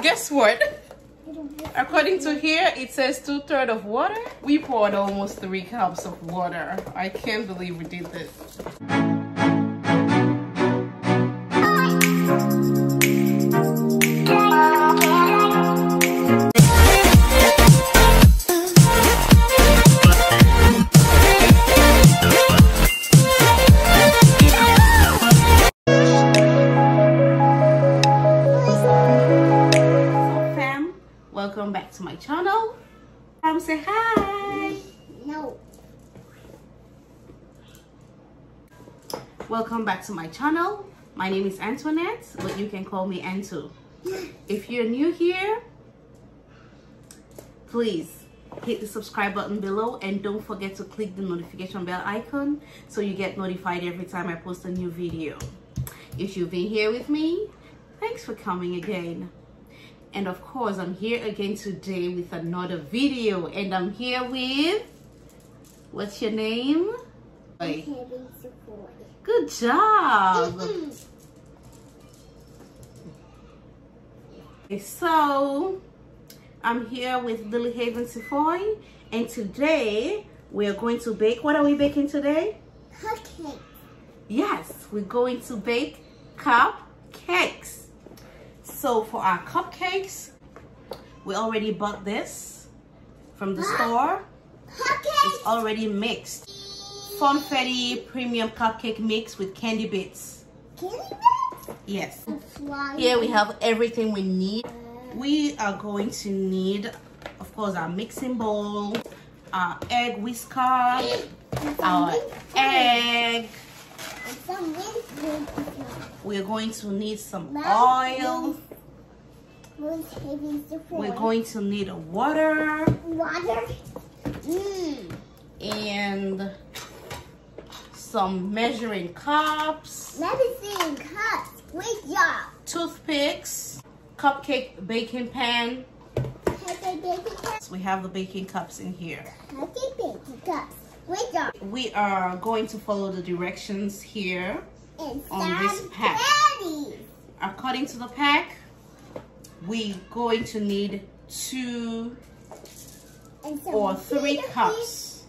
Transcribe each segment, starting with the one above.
Guess what? According to here, it says 2/3 of water. We poured almost 3 cups of water. I can't believe we did this. Welcome back to my channel. Say hi. No. Welcome back to my channel. My name is Antoinette, but you can call me Anto. If you're new here, please hit the subscribe button below and don't forget to click the notification bell icon so you get notified every time I post a new video. If you've been here with me, thanks for coming again. And of course, I'm here again today with another video. And I'm here with, what's your name? Good job. So, I'm here with Lily Haven Sifoy. And today, we're going to bake. What are we baking today? Cupcakes. Yes, we're going to bake cupcakes. So for our cupcakes, we already bought this from the store. It's already mixed. Funfetti premium cupcake mix with candy bits. Candy bits? Yes. Here we have everything we need. We are going to need, of course, our mixing bowl, our egg whisker, our egg. We're going to need some oil. We're going to need water. And some measuring cups. Great job. Toothpicks. Cupcake baking pan. We have the baking cups in here. Great job. We are going to follow the directions here And on this pack. According to the pack, we're going to need 2 or 3 cups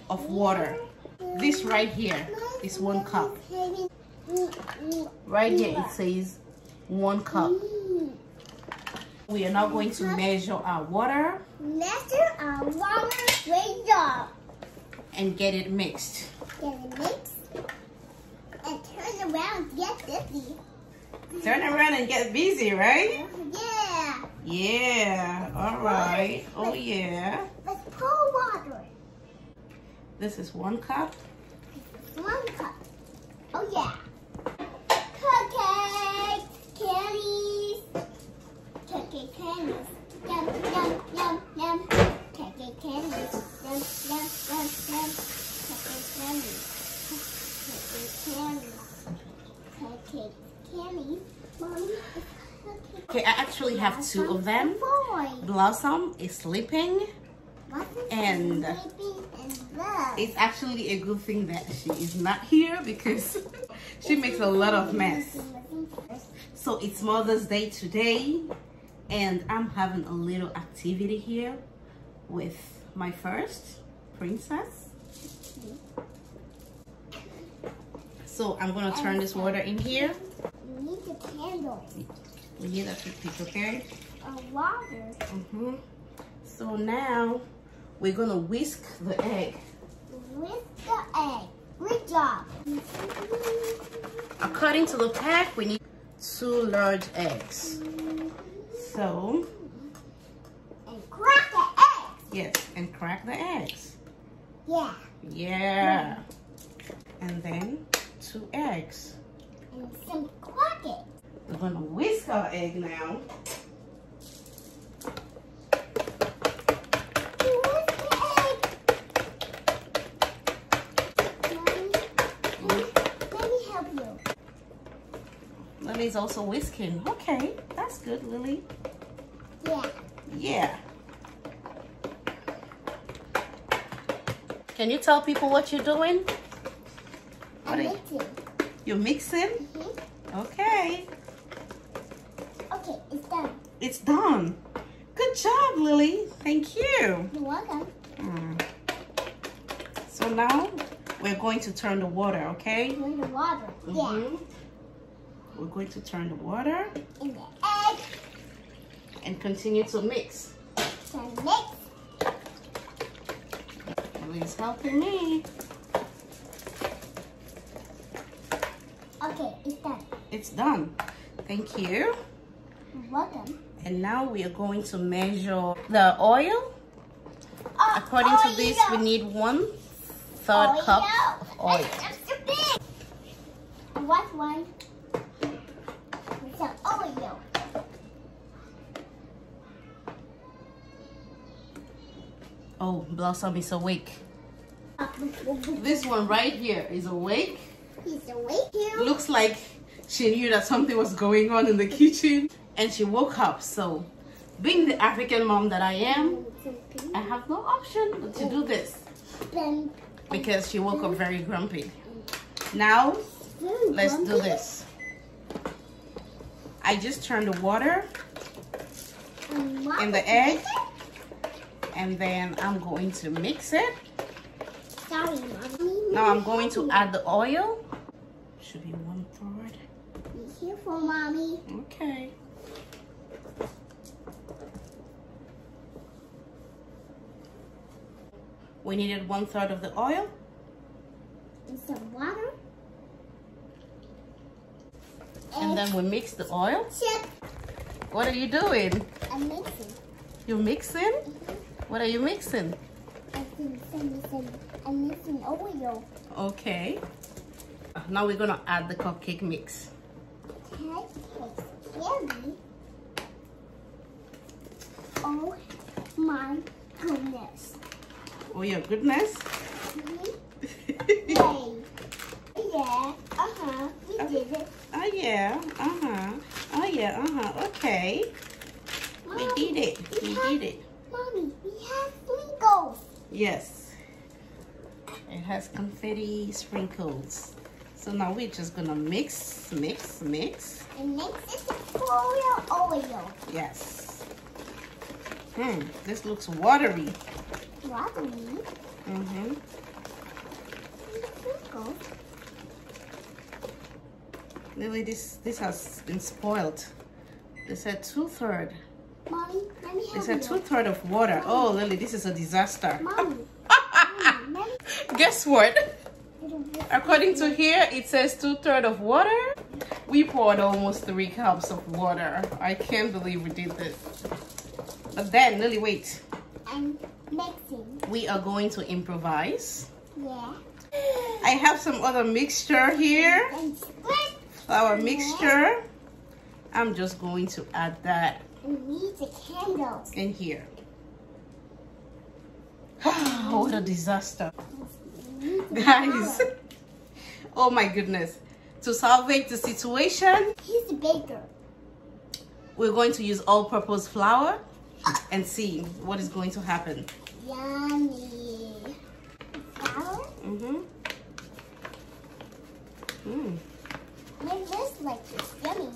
of water. This right here is 1 cup. Right here it says 1 cup. We are now going to measure our water. Measure our water. Great job. And get it mixed. Get it mixed. And turn around and get busy. Turn around and get busy, right? Yeah. Yeah. All right. Oh, yeah. Let's pour water. This is 1 cup. 1 cup. Oh, yeah. Cupcakes. Candies. Cupcake candies. Yum, yum, yum, yum. Cupcake candies. Yum, yum, yum, yum. Cupcake candies. Cupcake candies. Cupcake candies. Mommy, Okay, I actually have 2 of them. Blossom is sleeping. And it's actually a good thing that she is not here because she makes a lot of mess. So it's Mother's Day today and I'm having a little activity here with my first princess. So I'm gonna turn this water in here. We need the candles. We need a toothpick, okay? Water. So now we're gonna whisk the egg. Whisk the egg. Good job. According to the pack, we need 2 large eggs. So, and crack the eggs. yes, and crack the eggs. Yeah. Yeah. And then 2 eggs. And some crack it. We're gonna whisk our egg now. Lily's also whisking. Okay, that's good, Lily. Yeah. Yeah. Can you tell people what you're doing? I'm mixing. You're mixing? Okay. Okay, it's done. It's done. Good job, Lily. Thank you. You're welcome. So now we're going to turn the water, okay? Turn the water. Yeah. We're going to turn the water. In the egg. And continue to mix. Turn mix. Lily's helping me. Okay, it's done. It's done. Thank you. You're welcome. And now we are going to measure the oil. According to this, we need 1/3 cup of oil. That's too big. And what's one? It's an oil. Oh, Blossom is awake. This one right here is awake. He's awake here. Looks like she knew that something was going on in the kitchen and she woke up. So, being the African mom that I am, I have no option but to do this because she woke up very grumpy. Now, let's do this. I just turned the water in the egg and then I'm going to mix it. Sorry, Mommy. Now I'm going to add the oil. Should be 1/3. Be careful, Mommy. Okay. We needed 1/3 of the oil. And some water. And then we mix the oil. Chip. What are you doing? I'm mixing. You're mixing? What are you mixing? I'm mixing oil. Okay. Now we're gonna add the cupcake mix. Candy. Oh my goodness. Oh your goodness. Yay. Yeah. We did it. Oh yeah. Oh yeah. Okay. Mommy, We did it. We did it. Mommy, we have sprinkles. Yes. It has confetti sprinkles. So now we're just gonna mix. And mix it for your oil. Yes. This looks watery. Watery. Sprinkles. Lily, this has been spoiled. They said 2/3. Mommy, let me They help said you. 2/3 of water. Oh, Lily, this is a disaster. Mommy. Guess what? According to here, it says 2/3 of water. We poured almost 3 cups of water. I can't believe we did this. But then, Lily, wait. I'm mixing. We are going to improvise. Yeah. I have some other mixture here. And split. Flour mixture. I'm just going to add that And we need the candles. in here. What a disaster. Guys. Oh my goodness. To salvage the situation, He's the baker. we're going to use all-purpose flour and see what is going to happen. Yummy. Flour? Make this like yummy.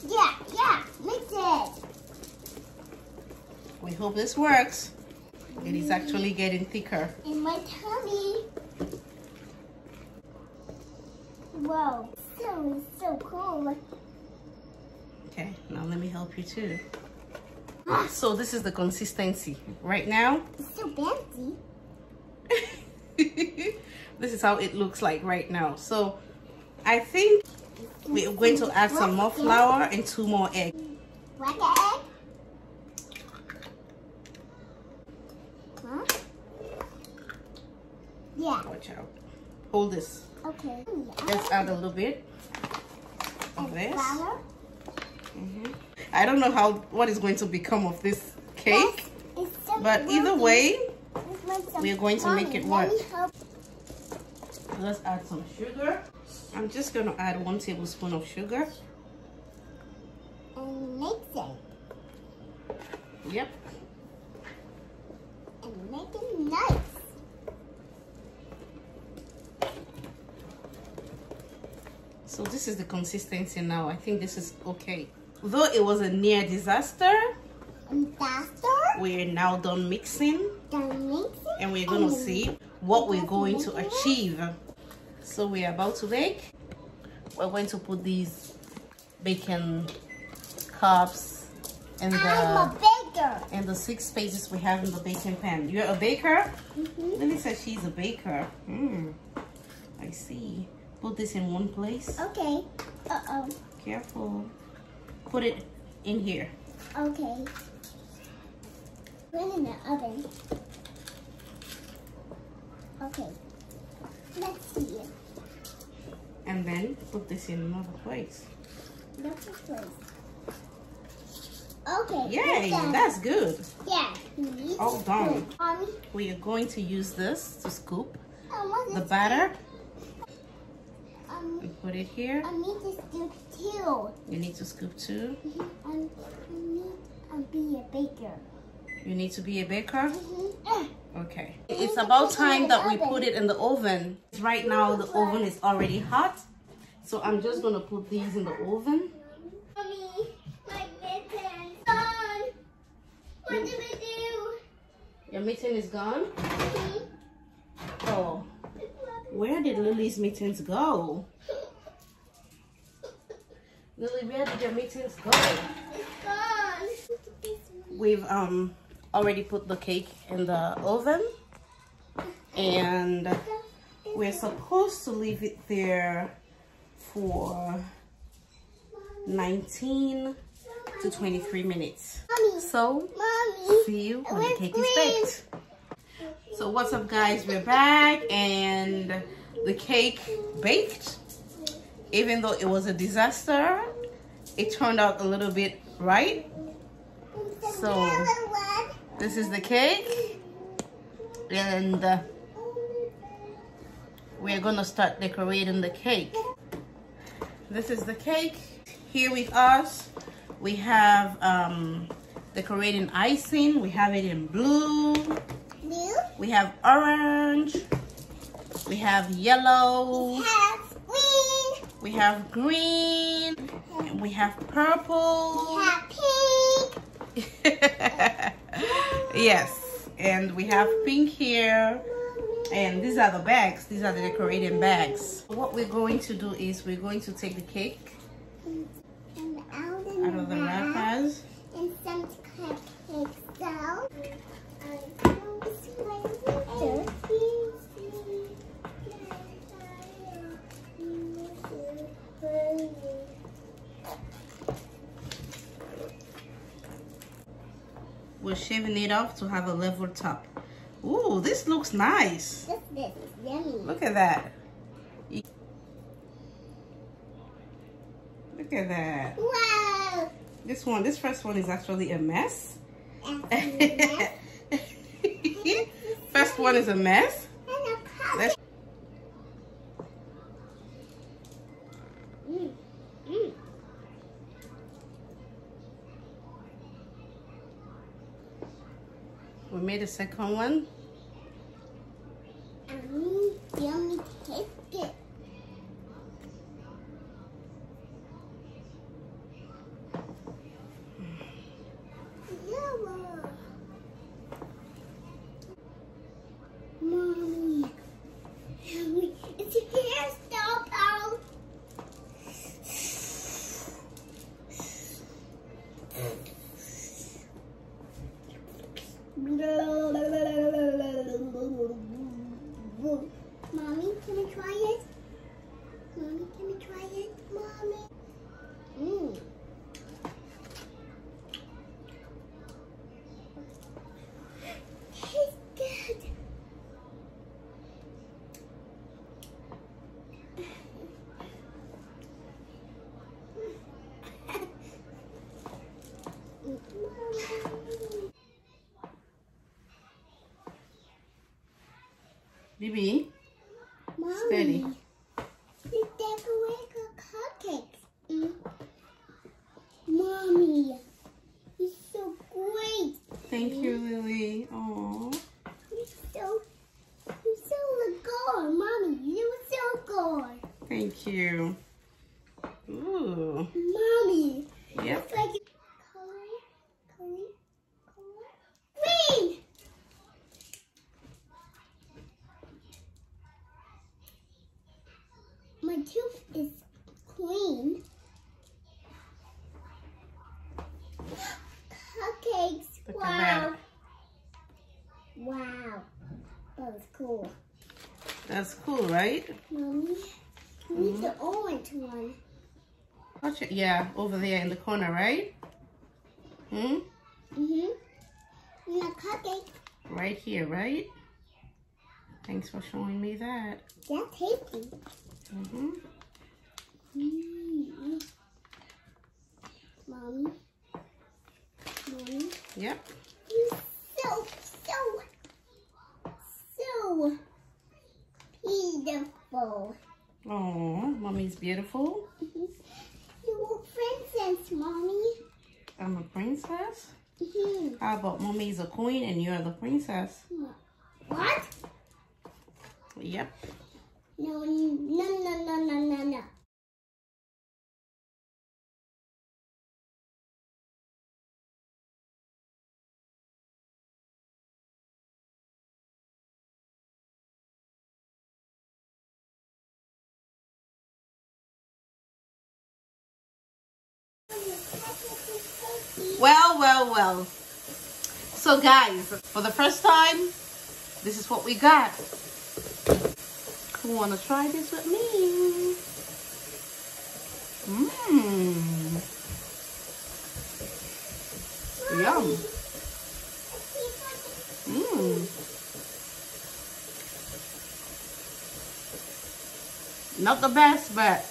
Yeah, mix it. We hope this works. It is actually getting thicker. In my tummy. Whoa, so cool. Okay, now let me help you too. So this is the consistency right now. It's so fancy. This is how it looks like right now. So I think we're going to add some more flour and 2 more eggs. Like an egg? Huh? Yeah. Watch out. Hold this. Okay. Let's add a little bit of And this. flour. I don't know what is going to become of this cake, It's so but either yummy. way, This one's so we are going to make it Mommy, work. let me help. Let's add some sugar. I'm just going to add 1 tablespoon of sugar. And mix it. Yep. And make it nice. So this is the consistency now. I think this is okay. though it was a near disaster, we're now done mixing. And we're gonna see what we're going to achieve. So we're about to bake. We're going to put these bacon cups in the 6 spaces we have in the baking pan. You're a baker? Lily says she's a baker. I see. Put this in one place. Okay. Careful. Put it in here. Okay. Put it in the oven. Okay. Let's see. And then put this in another place. Another place. Okay. Yay, that's good. Yeah. All done. Mommy, We are going to use this to scoop the batter. And put it here. I need to scoop too. You need to scoop too. I need to be a baker. You need to be a baker? Okay. It's about time that we put it in the oven. Right now the oven is already hot. So I'm just going to put these in the oven. Mommy, my mitten's gone. What do we do? Your mitten is gone? Oh. Where did Lily's mittens go? Lily, where did your mittens go? It's gone. We've already put the cake in the oven. And we're supposed to leave it there for 19 to 23 minutes. Mommy, So, Mommy, see you when the cake is baked. So what's up guys, we're back and the cake baked. Even though it was a disaster, it turned out a little bit right. So this is the cake and we're gonna start decorating the cake. This is the cake. Here with us we have decorating icing. We have it in blue. We have orange, we have yellow, we have green, and we have purple, we have pink. Yes, and we have pink here, and these are the bags. These are the decorating bags. What we're going to do is we're going to take the cake out of the wrappers. And some cupcakes down. We're shaving it off to have a level top. Ooh, this looks nice. This is yummy. Look at that. Look at that. Wow. This first one is actually a mess. First one is a mess. Let's We made a second one. Yummy biscuit. Mommy, it's your hairstyle, pal. Mommy, can I try it? Mommy, can I try it? Mommy. Tastes good. Bibi, Mommy, steady. you decorate the cupcakes. Mommy, you're so great. Thank you, Lily. Aww. You're so good, Mommy. You're so good. Thank you. Ooh. Mommy, Yep. Wow. Wow. That was cool. That's cool, right? Mommy, I need the orange one. Watch it. Yeah, over there in the corner, right? And the cupcake. right here, right? Thanks for showing me that. Yeah, tasty. Mommy. Yep. You're so beautiful. Oh, mommy's beautiful. You're a princess, Mommy. I'm a princess? How about mommy's a queen and you're the princess? What? Yep. No. Well. So guys, for the first time, this is what we got. Who wanna try this with me? Yum. Not the best, but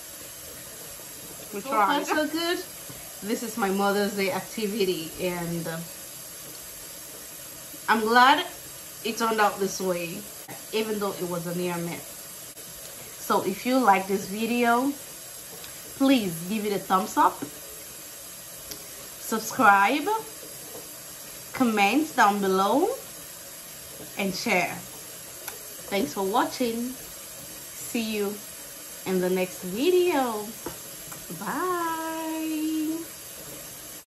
we tried. So good. This is my Mother's Day activity, and I'm glad it turned out this way, even though it was a near miss. So if you like this video, please give it a thumbs up, subscribe, comment down below, and share. Thanks for watching. See you in the next video. Bye.